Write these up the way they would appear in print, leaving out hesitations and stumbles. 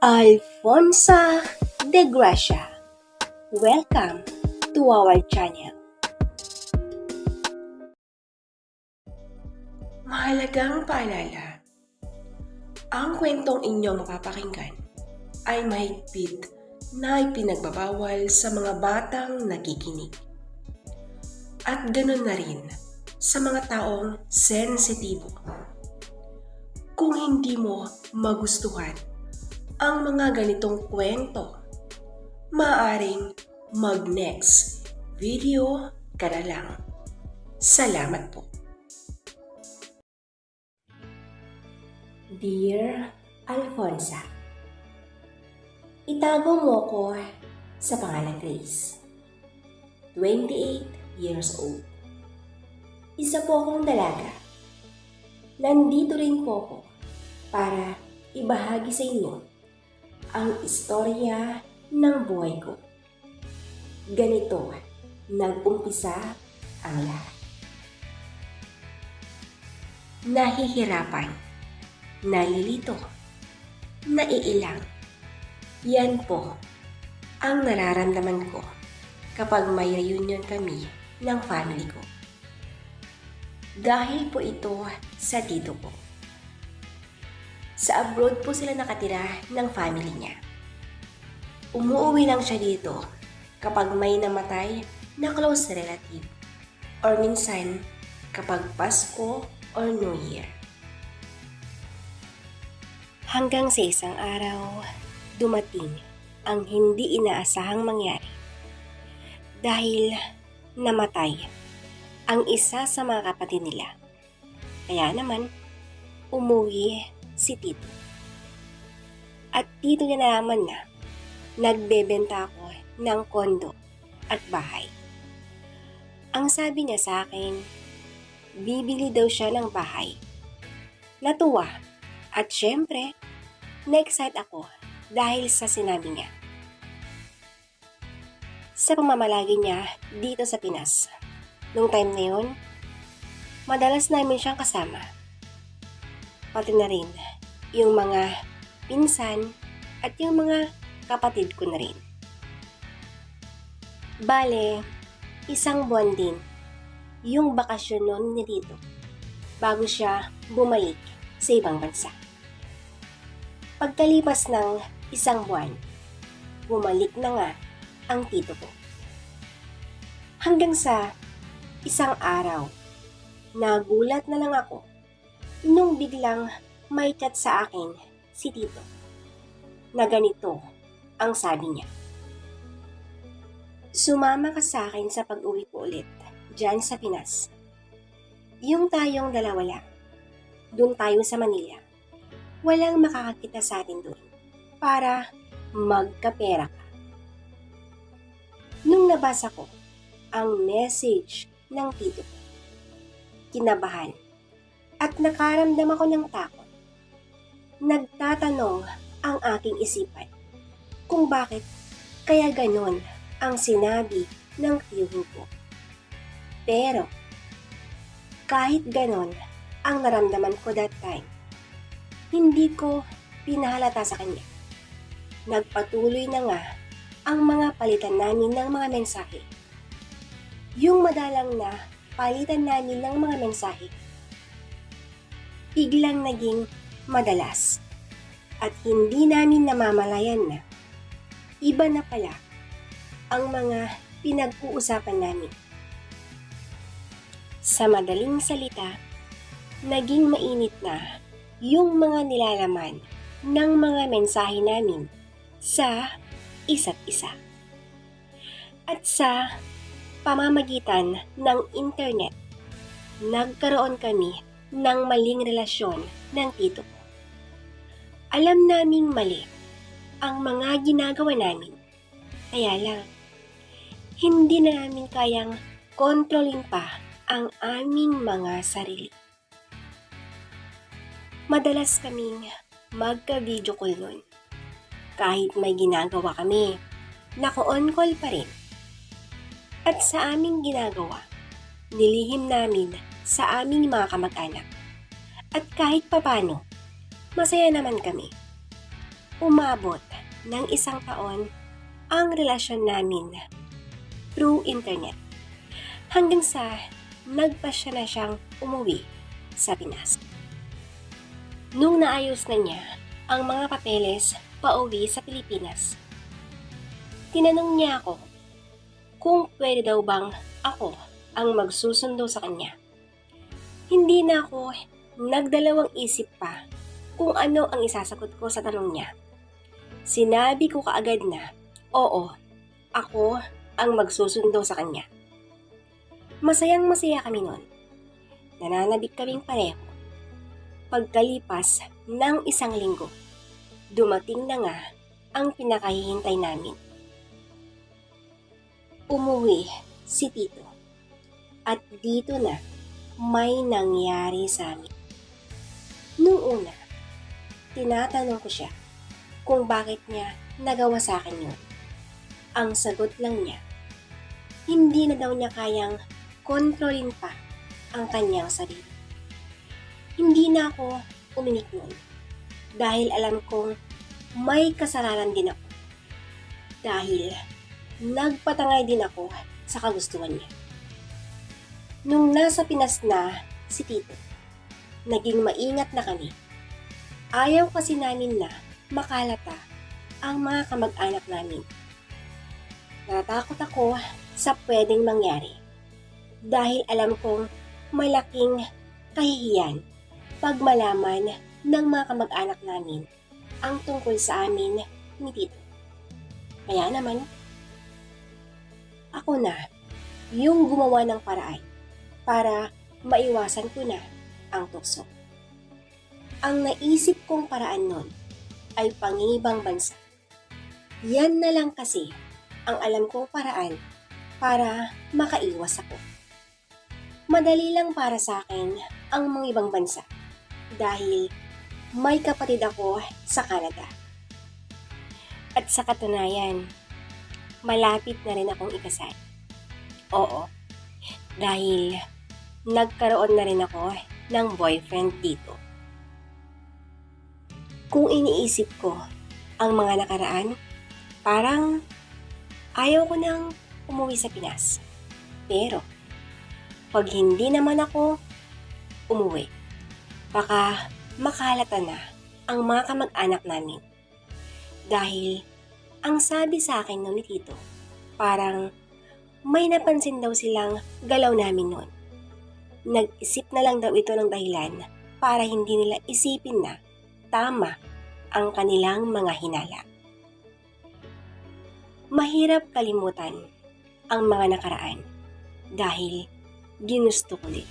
Alfonsa de Gracia. Welcome to our channel. Mahalagang paalala. Ang kwentong inyong mapapakinggan ay mahigpit na ipinagbabawal sa mga batang nakikinig. At ganoon na rin sa mga taong sensitibo. Kung hindi mo magustuhan ang mga ganitong kwento, maaaring mag-next video ka na lang. Salamat po. Dear Alfonsa, itago mo ko sa pangalang Grace. 28 years old. Isa po akong dalaga. Nandito rin po ako para ibahagi sa inyo ang istorya ng buhay ko. Ganito nag-umpisa ang lahat. Nahihirapan, nalilito, naiilang. Yan po ang nararamdaman ko kapag may reunion kami ng family ko. Dahil po ito sa tito ko. Sa abroad po sila nakatira ng family niya. Umuwi lang siya dito kapag may namatay na close relative or minsan kapag Pasko or New Year. Hanggang sa isang araw, dumating ang hindi inaasahang mangyari dahil namatay ang isa sa mga kapatid nila. Kaya naman, umuwi si tito. At dito niya nalaman na nagbebenta ako ng kondo at bahay. Ang sabi niya sa akin, bibili daw siya ng bahay. Natuwa at syempre, na-excite ako dahil sa sinabi niya. Sa pamamalagi niya dito sa Pinas, nung time na yun, madalas namin siyang kasama. Pati na rin yung mga pinsan at yung mga kapatid ko na rin. Bale, isang buwan din yung bakasyon noon ni Tito bago siya bumalik sa ibang bansa. Pagkalipas ng isang buwan, bumalik na nga ang tito ko. Hanggang sa isang araw, nagulat na lang ako nung biglang may chat sa akin si tito na ganito ang sabi niya. Sumama ka sa akin sa pag-uwi ko ulit dyan sa Pinas. Yung tayong dalawa lang. Doon tayo sa Manila. Walang makakakita sa atin doon para magkapera ka. Nung nabasa ko ang message ng tito ko, kinabahan at nakaramdam ako ng takot. Nagtatanong ang aking isipan kung bakit kaya ganon ang sinabi ng tiyuhin ko. Pero kahit ganon ang naramdaman ko that time, hindi ko pinahalata sa kanya. Nagpatuloy na nga ang mga palitan namin ng mga mensahe. Yung madalang na palitan namin ng mga mensahe, biglang naging madalas at hindi namin namamalayan na iba na pala ang mga pinag-uusapan namin. Sa madaling salita, naging mainit na yung mga nilalaman ng mga mensahe namin sa isa't isa. At sa pamamagitan ng internet, nagkaroon kami ng maling relasyon ng tito ko. Alam naming mali ang mga ginagawa namin. Kaya lang, hindi na namin kayang kontrolin pa ang aming mga sarili. Madalas kaming magka-video call nun. Kahit may ginagawa kami, naka-on call pa rin. At sa aming ginagawa, nilihim namin sa aming mga kamag-anak. At kahit papano, masaya naman kami. Umabot ng 1 taon ang relasyon namin through internet hanggang sa nagpasya na siyang umuwi sa Pinas. Nung naayos na niya ang mga papeles pauwi sa Pilipinas, tinanong niya ako kung pwede daw bang ako ang magsusundo sa kanya. Hindi na ako nagdalawang isip pa kung ano ang isasagot ko sa tanong niya. Sinabi ko kaagad na, oo, ako ang magsusundo sa kanya. Masayang-masaya kami noon. Nananabik kaming pareho. Pagkalipas ng 1 linggo, dumating na nga ang pinakahihintay namin. Umuwi si Tito at dito na may nangyari sa amin. Nung una, tinatanong ko siya kung bakit niya nagawa sa akin yun. Ang sagot lang niya, hindi na daw niya kayang kontrolin pa ang kanyang sarili. Hindi na ako uminik nun dahil alam kong may kasalanan din ako. Dahil nagpatangay din ako sa kagustuhan niya. Nung nasa Pinas na si Tito, naging maingat na kami. Ayaw kasi namin na makalata ang mga kamag-anak namin. Natatakot ako sa pwedeng mangyari dahil alam kong malaking kahihiyan pag malaman ng mga kamag-anak namin ang tungkol sa amin ni Tito. Kaya naman, ako na yung gumawa ng paraan para maiwasan ko na ang tukso. Ang naisip kong paraan nun ay pangingibang bansa. Yan na lang kasi ang alam kong paraan para makaiwas ako. Madali lang para sa akin ang mga ibang bansa dahil may kapatid ako sa Canada. At sa katunayan, malapit na rin akong ikasal. Oo, dahil nagkaroon na rin ako ng boyfriend dito. Kung iniisip ko ang mga nakaraan, parang ayaw ko nang umuwi sa Pinas. Pero, pag hindi naman ako umuwi, baka makalata na ang mga kamag-anak namin. Dahil, ang sabi sa akin nung ni Tito, parang may napansin daw silang galaw namin noon. Nag-isip na lang daw ito ng dahilan para hindi nila isipin na tama ang kanilang mga hinala. Mahirap kalimutan ang mga nakaraan dahil ginusto ko din.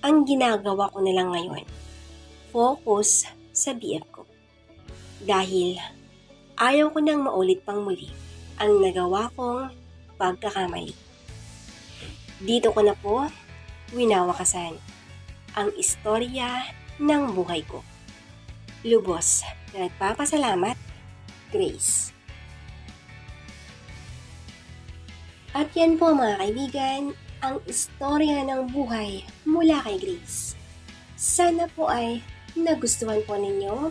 Ang ginagawa ko na lang ngayon, focus sa BF ko. Dahil ayaw ko nang maulit pang muli ang nagawa kong pagkakamali. Dito ko na po winawakasan ang istorya ng buhay ko. Lubos na nagpapasalamat, Grace. At yan po mga kaibigan, ang istorya ng buhay mula kay Grace. Sana po ay nagustuhan po ninyo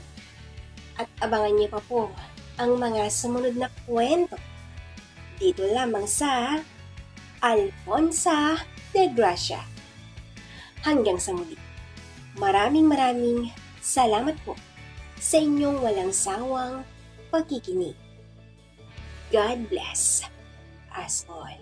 at abangan niyo pa po ang mga sumunod na kwento dito lamang sa Alfonsa de Gracia. Hanggang sa muli. Maraming salamat po sa inyong walang sawang pagkikinig. God bless us all.